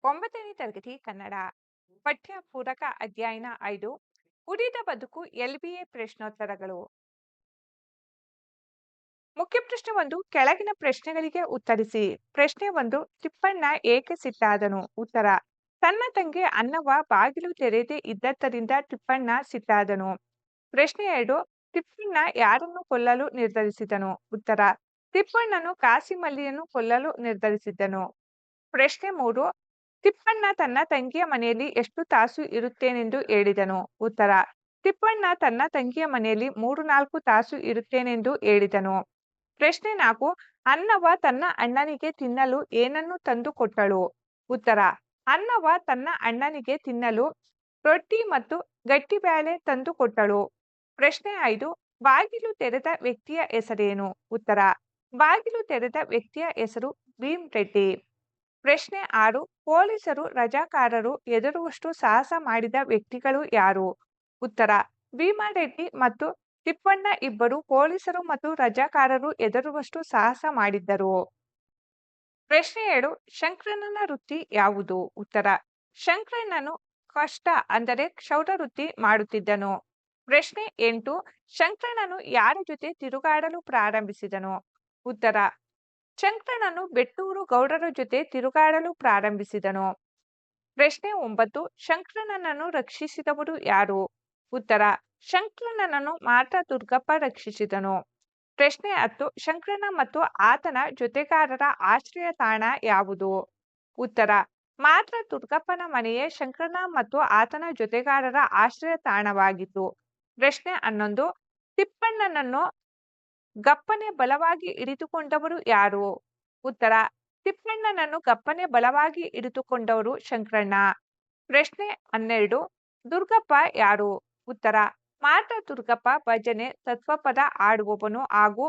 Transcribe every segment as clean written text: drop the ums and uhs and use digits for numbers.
9ನೇ ತರಗತಿ ಕನ್ನಡ ಪಠ್ಯ ಪೂರಕ ಅಧ್ಯಯನ 5 ಉಳಿದ ಬದುಕು ಎಲ್ಬಿಎ ಪ್ರಶ್ನೋತ್ತರಗಳು. ಮುಖ್ಯ ಪ್ರಶ್ನೆ 1 ಕೆಳಗಿನ ಪ್ರಶ್ನೆಗಳಿಗೆ ಉತ್ತರಿಸಿ. ಪ್ರಶ್ನೆ 1 ತಿಪ್ಪಣ್ಣ ಏಕೆ ಸಿಟ್ಟಾದನು? ಉತ್ತರ ತನ್ನ ತಂಗಿ ಅನ್ನವ್ವ ಬಾಗಿಲು ತೆರೆದೇ ಇದ್ದದ್ದರಿಂದ ತಿಪ್ಪಣ್ಣ ಸಿಟ್ಟಾದನು. ಪ್ರಶ್ನೆ 2 ತಿಪ್ಪಣ್ಣ ಯಾರನ್ನು ಕೊಲ್ಲಲು ನಿರ್ಧರಿಸಿದನು? ಉತ್ತರ ತಿಪ್ಪಣ್ಣನು ಕಾಸಿಮಲ್ಲಿಯನ್ನು ಕೊಲ್ಲಲು ನಿರ್ಧರಿಸಿದ್ದನು. ಪ್ರಶ್ನೆ 3 ತಿಪ್ಪಣ್ಣ ತನ್ನ ತಂಗಿಯ ಮನೆಯಲ್ಲಿ ಎಷ್ಟು ತಾಸು ಇರುತ್ತೇನೆಂದು ಹೇಳಿದನು? ಉತ್ತರ ತಿಪ್ಪಣ್ಣ ತನ್ನ ತಂಗಿಯ ಮನೆಯಲ್ಲಿ 3-4 ತಾಸು ಇರುತ್ತೇನೆಂದು ಹೇಳಿದನು. ಪ್ರಶ್ನೆ 4 ಅನ್ನವ್ವ ತನ್ನ ಅಣ್ಣನಿಗೆ ತಿನ್ನಲು ಏನನ್ನು ತಂದು ಕೊಟ್ಟಳು? ಉತ್ತರ ಅನ್ನವ್ವ ತನ್ನ ಅಣ್ಣನಿಗೆ ತಿನ್ನಲು ರೊಟ್ಟಿ ಮತ್ತು ಗಟ್ಟಿಬ್ಯಾಳೆ ತಂದು ಕೊಟ್ಟಳು. ಪ್ರಶ್ನೆ 5 ಬಾಗಿಲು ತೆರೆದ ವ್ಯಕ್ತಿಯ ಹೆಸರೇನು? ಉತ್ತರ ಬಾಗಿಲು ತೆರೆದ ವ್ಯಕ್ತಿಯ ಹೆಸರು ಭೀಮ್ ರೆಡ್ಡಿ. ಪ್ರಶ್ನೆ 6 ಪೊಲೀಸರು ರಜಾಕಾರರು ಹೆದರುವಷ್ಟು ಸಾಹಸ ಮಾಡಿದ ವ್ಯಕ್ತಿಗಳು ಯಾರು? ಉತ್ತರ ಭೀಮಾರೆಡ್ಡಿ ಮತ್ತು ತಿಪ್ಪಣ್ಣ ಇಬ್ಬರು ಪೊಲೀಸರು ಮತ್ತು ರಜಾಕಾರರು ಹೆದರುವಷ್ಟು ಸಾಹಸ ಮಾಡಿದ್ದರು. ಪ್ರಶ್ನೆ 7 ಶಂಕರಣ್ಣನ ವೃತ್ತಿ ಯಾವುದು? ಉತ್ತರ ಶಂಕರಣ್ಣನು ಕಷ್ಟ ಅಂದರೆ ಕ್ಷೌರ ವೃತ್ತಿ ಮಾಡುತ್ತಿದ್ದನು. ಪ್ರಶ್ನೆ 8 ಶಂಕರಣ್ಣನು ಯಾರ ಜೊತೆ ತಿರುಗಾಡಲು ಪ್ರಾರಂಭಿಸಿದನು? ಉತ್ತರ ಶಂಕರಣ್ಣನು ಬೆಟ್ಟೂರು ಗೌಡರ ಜೊತೆ ತಿರುಗಾಡಲು ಪ್ರಾರಂಭಿಸಿದನು. ಪ್ರಶ್ನೆ 9 ಶಂಕರಣ್ಣನನ್ನು ರಕ್ಷಿಸಿದವರು ಯಾರು? ಉತ್ತರ ಶಂಕರಣ್ಣನನ್ನು ಮಾತ್ರ ದುರ್ಗಪ್ಪ ರಕ್ಷಿಸಿದನು. ಪ್ರಶ್ನೆ 10 ಶಂಕರಣ್ಣ ಮತ್ತು ಆತನ ಜೊತೆಗಾರರ ಆಶ್ರಯ ತಾಣ ಯಾವುದು? ಉತ್ತರ ಮಾತ್ರ ದುರ್ಗಪ್ಪನ ಮನೆಯೇ ಶಂಕರಣ್ಣ ಮತ್ತು ಆತನ ಜೊತೆಗಾರರ ಆಶ್ರಯ ತಾಣವಾಗಿತ್ತು. ಪ್ರಶ್ನೆ 11 ತಿಪ್ಪಣ್ಣನನ್ನು ಗಪ್ಪನೆ ಬಲವಾಗಿ ಹಿಡಿದುಕೊಂಡವರು ಯಾರು? ಉತ್ತರ ತಿಪ್ಪಣ್ಣನನ್ನು ಗಪ್ಪನೆ ಬಲವಾಗಿ ಹಿಡಿದುಕೊಂಡವರು ಶಂಕರಣ್ಣ. ಪ್ರಶ್ನೆ 12 ದುರ್ಗಪ್ಪ ಯಾರು? ಉತ್ತರ ಮಾತ್ರ ದುರ್ಗಪ್ಪ ಭಜನೆ ತತ್ವಪದ ಆಡುವವನು ಹಾಗೂ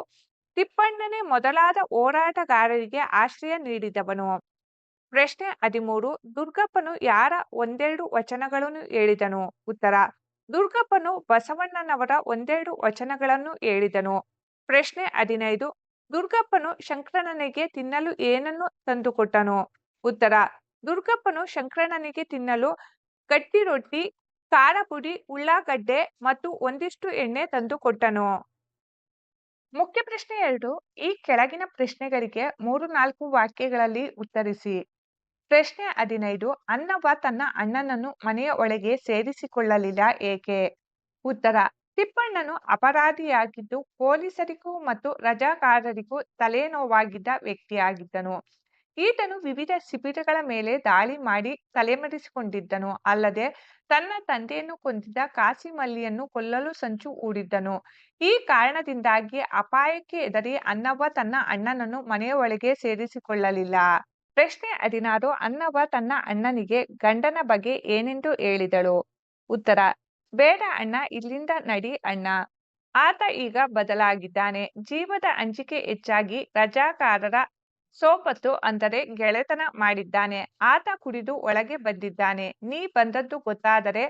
ತಿಪ್ಪಣ್ಣನೇ ಮೊದಲಾದ ಹೋರಾಟಗಾರರಿಗೆ ಆಶ್ರಯ ನೀಡಿದವನು. ಪ್ರಶ್ನೆ 13 ದುರ್ಗಪ್ಪನು ಯಾರ ಒಂದೆರಡು ವಚನಗಳನ್ನು ಹೇಳಿದನು? ಉತ್ತರ ದುರ್ಗಪ್ಪನು ಬಸವಣ್ಣನವರ ಒಂದೆರಡು ವಚನಗಳನ್ನು ಹೇಳಿದನು. ಪ್ರಶ್ನೆ 15 ದುರ್ಗಪ್ಪನು ಶಂಕರಣ್ಣನಿಗೆ ತಿನ್ನಲು ಏನನ್ನು ತಂದುಕೊಟ್ಟನು? ಉತ್ತರ ದುರ್ಗಪ್ಪನು ಶಂಕರಣ್ಣನಿಗೆ ತಿನ್ನಲು ಗಟ್ಟಿ ರೊಟ್ಟಿ, ಖಾರ ಪುಡಿ, ಉಳ್ಳಾಗಡ್ಡೆ ಮತ್ತು ಒಂದಿಷ್ಟು ಎಣ್ಣೆ ತಂದುಕೊಟ್ಟನು. ಮುಖ್ಯ ಪ್ರಶ್ನೆ 2 ಈ ಕೆಳಗಿನ ಪ್ರಶ್ನೆಗಳಿಗೆ 3-4 ವಾಕ್ಯಗಳಲ್ಲಿ ಉತ್ತರಿಸಿ. ಪ್ರಶ್ನೆ 15 ಅನ್ನವ್ವ ತನ್ನ ಅಣ್ಣನನ್ನು ಮನೆಯ ಒಳಗೆ ಸೇರಿಸಿಕೊಳ್ಳಲಿಲ್ಲ ಏಕೆ? ಉತ್ತರ ತಿಪ್ಪಣ್ಣನು ಅಪರಾಧಿಯಾಗಿದ್ದು ಪೊಲೀಸರಿಗೂ ಮತ್ತು ರಜಾಕಾರರಿಗೂ ತಲೆನೋವಾಗಿದ್ದ ವ್ಯಕ್ತಿಯಾಗಿದ್ದನು. ಈತನು ವಿವಿಧ ಶಿಬಿರಗಳ ಮೇಲೆ ದಾಳಿ ಮಾಡಿ ತಲೆಮರೆಸಿಕೊಂಡಿದ್ದನು. ಅಲ್ಲದೆ ತನ್ನ ತಂದೆಯನ್ನು ಕೊಂದಿದ್ದ ಕಾಸಿಮಲ್ಲಿಯನ್ನು ಕೊಲ್ಲಲು ಸಂಚು ಹೂಡಿದ್ದನು. ಈ ಕಾರಣದಿಂದಾಗಿ ಅಪಾಯಕ್ಕೆ ಹೆದರಿ ಅನ್ನವ್ವ ತನ್ನ ಅಣ್ಣನನ್ನು ಮನೆಯ ಒಳಗೆ ಸೇರಿಸಿಕೊಳ್ಳಲಿಲ್ಲ. ಪ್ರಶ್ನೆ 16 ಅನ್ನವ್ವ ತನ್ನ ಅಣ್ಣನಿಗೆ ಗಂಡನ ಬಗ್ಗೆ ಏನೆಂದು ಹೇಳಿದಳು? ಉತ್ತರ ಬೇಡ ಅಣ್ಣ, ಇಲ್ಲಿಂದ ನಡಿ ಅಣ್ಣ. ಆತ ಈಗ ಬದಲಾಗಿದ್ದಾನೆ. ಜೀವದ ಅಂಜಿಕೆ ಹೆಚ್ಚಾಗಿ ರಜಾಕಾರರ ಸೋಪತ್ತು ಅಂದರೆ ಗೆಳೆತನ ಮಾಡಿದ್ದಾನೆ. ಆತ ಕುಡಿದು ಒಳಗೆ ಬಂದಿದ್ದಾನೆ. ನೀ ಬಂದದ್ದು ಗೊತ್ತಾದರೆ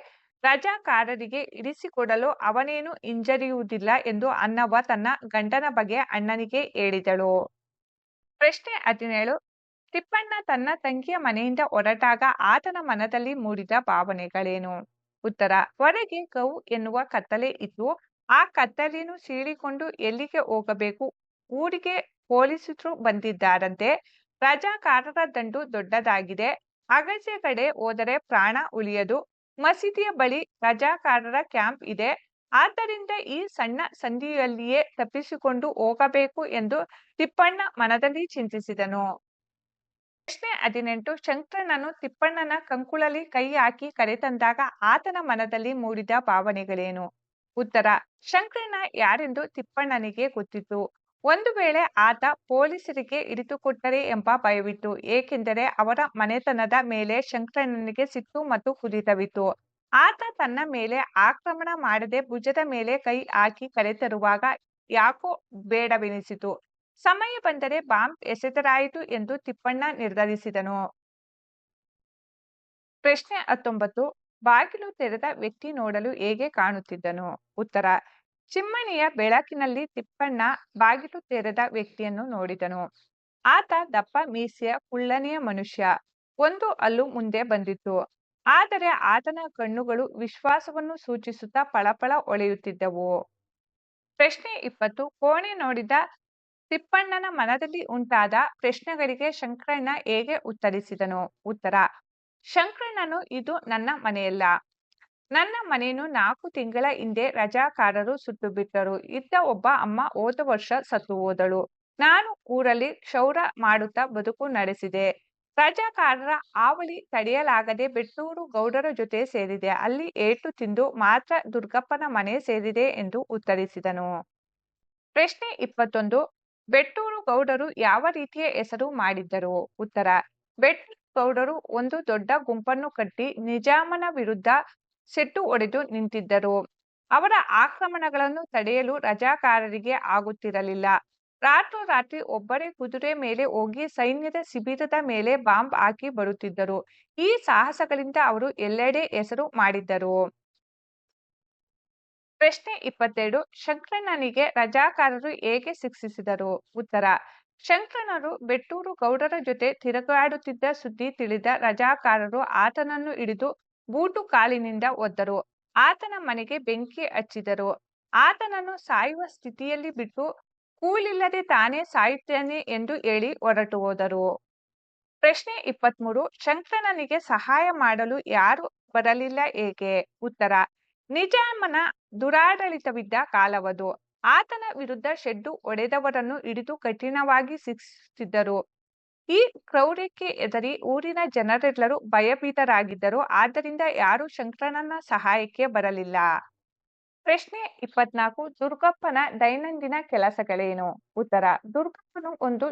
ರಜಾಕಾರರಿಗೆ ಇರಿಸಿಕೊಡಲು ಅವನೇನು ಹಿಂಜರಿಯುವುದಿಲ್ಲ ಎಂದು ಅನ್ನವ್ವ ತನ್ನ ಗಂಡನ ಬಗ್ಗೆ ಅಣ್ಣನಿಗೆ ಹೇಳಿದಳು. ಪ್ರಶ್ನೆ 17 ತಿಪ್ಪಣ್ಣ ತನ್ನ ತಂಗಿಯ ಮನೆಯಿಂದ ಹೊರಟಾಗ ಆತನ ಮನದಲ್ಲಿ ಮೂಡಿದ ಭಾವನೆಗಳೇನು? ಉತ್ತರ ಹೊರಗೆ ಗೌ ಎನ್ನುವ ಕತ್ತಲೆ ಇತ್ತು. ಆ ಕತ್ತಲೆಯನ್ನು ಸೀಳಿಕೊಂಡು ಎಲ್ಲಿಗೆ ಹೋಗಬೇಕು? ಊರಿಗೆ ಪೊಲೀಸರು ಬಂದಿದ್ದಾರಂತೆ. ರಜಾಕಾರರ ದಂಡು ದೊಡ್ಡದಾಗಿದೆ. ಅಗತ್ಯ ಕಡೆ ಹೋದರೆ ಪ್ರಾಣ ಉಳಿಯದು. ಮಸೀದಿಯ ಬಳಿ ರಜಾಕಾರರ ಕ್ಯಾಂಪ್ ಇದೆ. ಆದ್ದರಿಂದ ಈ ಸಣ್ಣ ಸಂದಿಯಲ್ಲಿಯೇ ತಪ್ಪಿಸಿಕೊಂಡು ಹೋಗಬೇಕು ಎಂದು ತಿಪ್ಪಣ್ಣ ಮನದಲ್ಲಿ ಚಿಂತಿಸಿದನು. ಪ್ರಶ್ನೆ 18 ಶಂಕರಣ್ಣನು ತಿಪ್ಪಣ್ಣನ ಕಂಕುಳಲ್ಲಿ ಕೈ ಹಾಕಿ ಕರೆತಂದಾಗ ಆತನ ಮನದಲ್ಲಿ ಮೂಡಿದ ಭಾವನೆಗಳೇನು? ಉತ್ತರ ಶಂಕರಣ್ಣ ಯಾರೆಂದು ತಿಪ್ಪಣ್ಣನಿಗೆ ಗೊತ್ತಿತ್ತು. ಒಂದು ವೇಳೆ ಆತ ಪೊಲೀಸರಿಗೆ ಹಿಡಿದುಕೊಟ್ಟರೆ ಎಂಬ ಭಯವಿತ್ತು. ಏಕೆಂದರೆ ಅವರ ಮನೆತನದ ಮೇಲೆ ಶಂಕರಣ್ಣನಿಗೆ ಸಿಟ್ಟು ಮತ್ತು ಕುಸಿತವಿತ್ತು. ಆತ ತನ್ನ ಮೇಲೆ ಆಕ್ರಮಣ ಮಾಡದೆ ಭುಜದ ಮೇಲೆ ಕೈ ಹಾಕಿ ಕರೆತರುವಾಗ ಯಾಕೋ ಬೇಡವೆನಿಸಿತು. ಸಮಯ ಬಂದರೆ ಬಾಂಬ್ ಎಸೆದರಾಯಿತು ಎಂದು ತಿಪ್ಪಣ್ಣ ನಿರ್ಧರಿಸಿದನು. ಪ್ರಶ್ನೆ 19 ಬಾಗಿಲು ತೆರೆದ ವ್ಯಕ್ತಿ ನೋಡಲು ಹೇಗೆ ಕಾಣುತ್ತಿದ್ದನು? ಉತ್ತರ ಚಿಮ್ಮಣಿಯ ಬೆಳಕಿನಲ್ಲಿ ತಿಪ್ಪಣ್ಣ ಬಾಗಿಲು ತೆರೆದ ವ್ಯಕ್ತಿಯನ್ನು ನೋಡಿದನು. ಆತ ದಪ್ಪ ಮೀಸೆಯ ಕುಳ್ಳನೆಯ ಮನುಷ್ಯ. ಒಂದು ಹಲ್ಲು ಮುಂದೆ ಬಂದಿತ್ತು. ಆದರೆ ಆತನ ಕಣ್ಣುಗಳು ವಿಶ್ವಾಸವನ್ನು ಸೂಚಿಸುತ್ತಾ ಫಳಫಳ ಹೊಳೆಯುತ್ತಿದ್ದವು. ಪ್ರಶ್ನೆ 20. ಕೋಣೆ ನೋಡಿದ ತಿಪ್ಪಣ್ಣನ ಮನದಲ್ಲಿ ಉಂಟಾದ ಪ್ರಶ್ನೆಗಳಿಗೆ ಶಂಕರಣ್ಣ ಹೇಗೆ ಉತ್ತರಿಸಿದನು? ಉತ್ತರ: ಶಂಕರಣ್ಣನು, ಇದು ನನ್ನ ಮನೆಯಲ್ಲ. ನನ್ನ ಮನೆಯನ್ನು 4 ತಿಂಗಳ ಹಿಂದೆ ರಜಾಕಾರರು ಸುಟ್ಟು ಬಿಟ್ಟರು. ಇದ್ದ ಒಬ್ಬ ಅಮ್ಮ ಹೋದ ವರ್ಷ ಸತ್ತು ಹೋದಳು. ನಾನು ಊರಲ್ಲಿ ಕ್ಷೌರ ಮಾಡುತ್ತಾ ಬದುಕು ನಡೆಸಿದೆ. ರಜಾಕಾರರ ಹಾವಳಿ ತಡೆಯಲಾಗದೆ ಬೆಟ್ಟೂರು ಗೌಡರ ಜೊತೆ ಸೇರಿದೆ. ಅಲ್ಲಿ ಏಟು ತಿಂದು ಮಾತ್ರ ದುರ್ಗಪ್ಪನ ಮನೆ ಸೇರಿದೆ ಎಂದು ಉತ್ತರಿಸಿದನು. ಪ್ರಶ್ನೆ 21. ಬೆಟ್ಟೂರು ಗೌಡರು ಯಾವ ರೀತಿಯ ಹೆಸರು ಮಾಡಿದ್ದರು? ಉತ್ತರ: ಬೆಟ್ಟೂರು ಗೌಡರು ಒಂದು ದೊಡ್ಡ ಗುಂಪನ್ನು ಕಟ್ಟಿ ನಿಜಾಮನ ವಿರುದ್ಧ ಸೆಟ್ಟು ಹೊಡೆದು ನಿಂತಿದ್ದರು. ಅವರ ಆಕ್ರಮಣಗಳನ್ನು ತಡೆಯಲು ರಜಾಕಾರರಿಗೆ ಆಗುತ್ತಿರಲಿಲ್ಲ. ರಾತ್ರೋರಾತ್ರಿ ಒಬ್ಬರೇ ಕುದುರೆ ಮೇಲೆ ಹೋಗಿ ಸೈನ್ಯದ ಶಿಬಿರದ ಮೇಲೆ ಬಾಂಬ್ ಹಾಕಿ ಬರುತ್ತಿದ್ದರು. ಈ ಸಾಹಸಗಳಿಂದ ಅವರು ಎಲ್ಲೆಡೆ ಹೆಸರು ಮಾಡಿದ್ದರು. ಪ್ರಶ್ನೆ 22. ಶಂಕರಣ್ಣನಿಗೆ ರಜಾಕಾರರು ಹೇಗೆ ಶಿಕ್ಷಿಸಿದರು? ಉತ್ತರ: ಶಂಕರಣ್ಣರು ಬೆಟ್ಟೂರು ಗೌಡರ ಜೊತೆ ತಿರುಗಾಡುತ್ತಿದ್ದ ಸುದ್ದಿ ತಿಳಿದ ರಜಾಕಾರರು ಆತನನ್ನು ಹಿಡಿದು ಬೂಟು ಕಾಲಿನಿಂದ ಒದ್ದರು. ಆತನ ಮನೆಗೆ ಬೆಂಕಿ ಹಚ್ಚಿದರು. ಆತನನ್ನು ಸಾಯುವ ಸ್ಥಿತಿಯಲ್ಲಿ ಬಿಟ್ಟು ಕೂಲಿಲ್ಲದೆ ತಾನೇ ಸಾಯುತ್ತೇನೆ ಎಂದು ಹೇಳಿ ಹೊರಟು ಹೋದರು. ಪ್ರಶ್ನೆ 23. ಶಂಕರಣ್ಣನಿಗೆ ಸಹಾಯ ಮಾಡಲು ಯಾರು ಬರಲಿಲ್ಲ ಏಕೆ? ಉತ್ತರ: ನಿಜಾಮನ ದುರಾಡಳಿತವಿದ್ದ ಕಾಲವದು. ಆತನ ವಿರುದ್ಧ ಶೆಡ್ಡು ಹೊಡೆದವರನ್ನು ಹಿಡಿದು ಕಠಿಣವಾಗಿ ಶಿಕ್ಷಿಸುತ್ತಿದ್ದರು. ಈ ಕ್ರೌರ್ಯಕ್ಕೆ ಹೆದರಿ ಊರಿನ ಜನರೆಲ್ಲರೂ ಭಯಭೀತರಾಗಿದ್ದರು. ಆದ್ದರಿಂದ ಯಾರೂ ಶಂಕರಣ್ಣನ ಸಹಾಯಕ್ಕೆ ಬರಲಿಲ್ಲ. ಪ್ರಶ್ನೆ 24. ದುರ್ಗಪ್ಪನ ದೈನಂದಿನ ಕೆಲಸಗಳೇನು? ಉತ್ತರ: ದುರ್ಗಪ್ಪನು ಒಂದು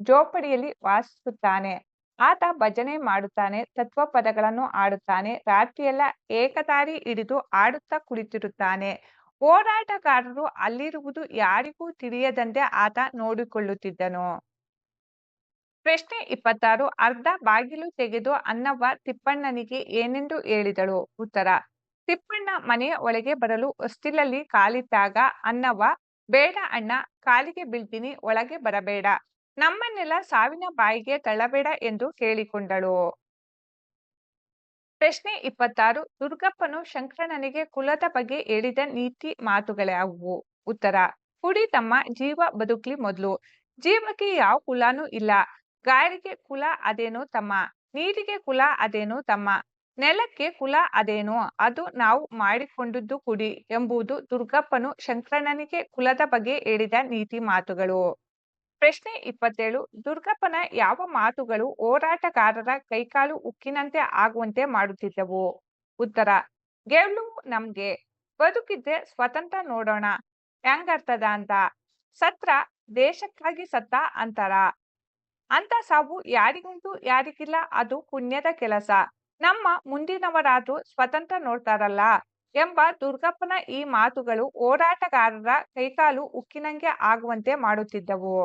ಜೋಪಡಿಯಲ್ಲಿ ವಾಸಿಸುತ್ತಾನೆ. ಆತ ಭಜನೆ ಮಾಡುತ್ತಾನೆ, ತತ್ವಪದಗಳನ್ನು ಆಡುತ್ತಾನೆ, ರಾತ್ರಿಯೆಲ್ಲ ಏಕತಾರಿ ಹಿಡಿದು ಹಾಡುತ್ತಾ ಕುಳಿತಿರುತ್ತಾನೆ. ಹೋರಾಟಗಾರರು ಅಲ್ಲಿರುವುದು ಯಾರಿಗೂ ತಿಳಿಯದಂತೆ ಆತ ನೋಡಿಕೊಳ್ಳುತ್ತಿದ್ದನು. ಪ್ರಶ್ನೆ 26. ಅರ್ಧ ಬಾಗಿಲು ತೆಗೆದು ಅನ್ನವ್ವ ತಿಪ್ಪಣ್ಣನಿಗೆ ಏನೆಂದು ಹೇಳಿದಳು? ಉತ್ತರ: ತಿಪ್ಪಣ್ಣ ಮನೆಯ ಒಳಗೆ ಬರಲು ಹೊಸ್ತಿಲಲ್ಲಿ ಕಾಲಿಟ್ಟಾಗ ಅನ್ನವ್ವ, ಬೇಡ ಅಣ್ಣ, ಕಾಲಿಗೆ ಬೀಳ್ತೀನಿ, ಒಳಗೆ ಬರಬೇಡ, ನಮ್ಮನ್ನೆಲ್ಲ ಸಾವಿನ ಬಾಯಿಗೆ ತಳ್ಳಬೇಡ ಎಂದು ಕೇಳಿಕೊಂಡಳು. ಪ್ರಶ್ನೆ 26. ದುರ್ಗಪ್ಪನು ಶಂಕರಣ್ಣನಿಗೆ ಕುಲದ ಬಗ್ಗೆ ಹೇಳಿದ ನೀತಿ ಮಾತುಗಳ್ಯಾವುವು? ಉತ್ತರ: ಕುಡಿ ತಮ್ಮ, ಜೀವ ಬದುಕ್ಲಿ ಮೊದ್ಲು. ಜೀವಕ್ಕೆ ಯಾವ ಕುಲಾನೂ ಇಲ್ಲ. ಗಾಳಿಗೆ ಕುಲ ಅದೇನೋ ತಮ್ಮ, ನೀರಿಗೆ ಕುಲ ಅದೇನೋ ತಮ್ಮ, ನೆಲಕ್ಕೆ ಕುಲ ಅದೇನೋ, ಅದು ನಾವು ಮಾಡಿಕೊಂಡದ್ದು ಕುಡಿ ಎಂಬುದು ದುರ್ಗಪ್ಪನು ಶಂಕರಣ್ಣನಿಗೆ ಕುಲದ ಬಗ್ಗೆ ಹೇಳಿದ ನೀತಿ ಮಾತುಗಳು. ಪ್ರಶ್ನೆ 27. ದುರ್ಗಪ್ಪನ ಯಾವ ಮಾತುಗಳು ಹೋರಾಟಗಾರರ ಕೈಕಾಲು ಉಕ್ಕಿನಂತೆ ಆಗುವಂತೆ ಮಾಡುತ್ತಿದ್ದವು? ಉತ್ತರ: ಗೆಲುವು ನಮ್ಗೆ, ಬದುಕಿದ್ರೆ ಸ್ವತಂತ್ರ ನೋಡೋಣ ಹೆಂಗರ್ತದ ಅಂತ, ಸತ್ರ ದೇಶಕ್ಕಾಗಿ ಸತ್ತ ಅಂತಾರ, ಅಂತ ಸಾವು ಯಾರಿಗುಂಟು ಯಾರಿಗಿಲ್ಲ, ಅದು ಪುಣ್ಯದ ಕೆಲಸ, ನಮ್ಮ ಮುಂದಿನವರಾದ್ರೂ ಸ್ವತಂತ್ರ ನೋಡ್ತಾರಲ್ಲ ಎಂಬ ದುರ್ಗಪ್ಪನ ಈ ಮಾತುಗಳು ಹೋರಾಟಗಾರರ ಕೈಕಾಲು ಉಕ್ಕಿನಂಗೆ ಆಗುವಂತೆ ಮಾಡುತ್ತಿದ್ದವು.